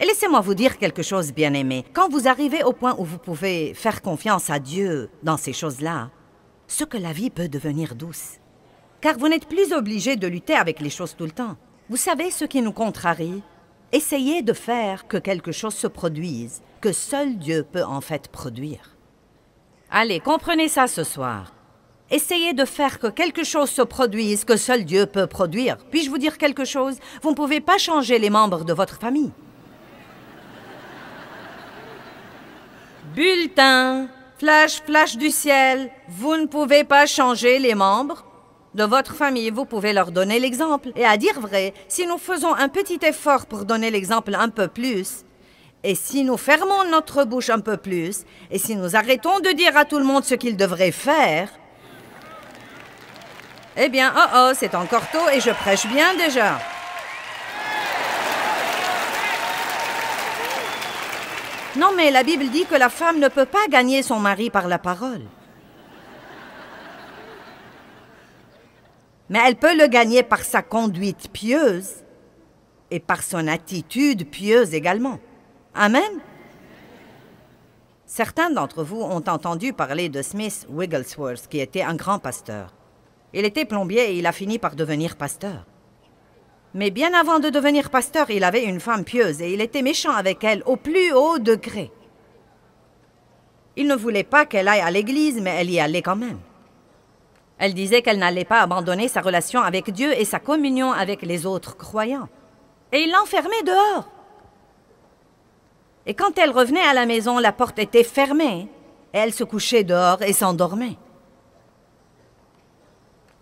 Et laissez-moi vous dire quelque chose, bien-aimé. Quand vous arrivez au point où vous pouvez faire confiance à Dieu dans ces choses-là, ce que la vie peut devenir douce. Car vous n'êtes plus obligé de lutter avec les choses tout le temps. Vous savez ce qui nous contrarie? Essayez de faire que quelque chose se produise, que seul Dieu peut en fait produire. Allez, comprenez ça ce soir. Essayez de faire que quelque chose se produise, que seul Dieu peut produire. Puis-je vous dire quelque chose? Vous ne pouvez pas changer les membres de votre famille. Bulletin, flash, flash du ciel. Vous ne pouvez pas changer les membres de votre famille. Vous pouvez leur donner l'exemple. Et à dire vrai, si nous faisons un petit effort pour donner l'exemple un peu plus, et si nous fermons notre bouche un peu plus, et si nous arrêtons de dire à tout le monde ce qu'ils devraient faire, eh bien, c'est encore tôt et je prêche bien déjà. Non, mais la Bible dit que la femme ne peut pas gagner son mari par la parole. Mais elle peut le gagner par sa conduite pieuse et par son attitude pieuse également. Amen. Certains d'entre vous ont entendu parler de Smith Wigglesworth, qui était un grand pasteur. Il était plombier et il a fini par devenir pasteur. Mais bien avant de devenir pasteur, il avait une femme pieuse et il était méchant avec elle au plus haut degré. Il ne voulait pas qu'elle aille à l'église, mais elle y allait quand même. Elle disait qu'elle n'allait pas abandonner sa relation avec Dieu et sa communion avec les autres croyants. Et il l'enfermait dehors. Et quand elle revenait à la maison, la porte était fermée. Et elle se couchait dehors et s'endormait.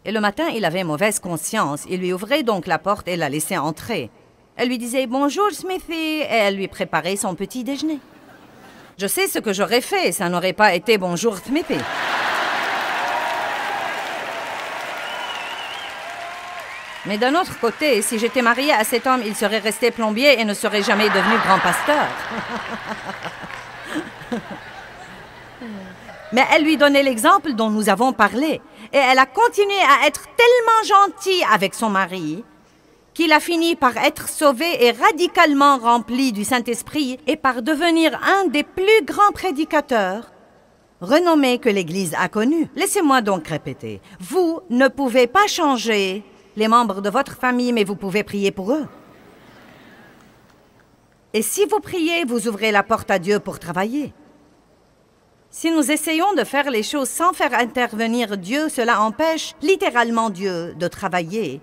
Et le matin, il avait mauvaise conscience. Il lui ouvrait donc la porte et la laissait entrer. Elle lui disait « Bonjour, Smithy » et elle lui préparait son petit déjeuner. Je sais ce que j'aurais fait, ça n'aurait pas été « Bonjour, Smithy ». Mais d'un autre côté, si j'étais mariée à cet homme, il serait resté plombier et ne serait jamais devenu grand pasteur. Mais elle lui donnait l'exemple dont nous avons parlé. Et elle a continué à être tellement gentille avec son mari qu'il a fini par être sauvé et radicalement rempli du Saint-Esprit et par devenir un des plus grands prédicateurs renommés que l'Église a connus. Laissez-moi donc répéter. Vous ne pouvez pas changer les membres de votre famille, mais vous pouvez prier pour eux. Et si vous priez, vous ouvrez la porte à Dieu pour travailler. Si nous essayons de faire les choses sans faire intervenir Dieu, cela empêche littéralement Dieu de travailler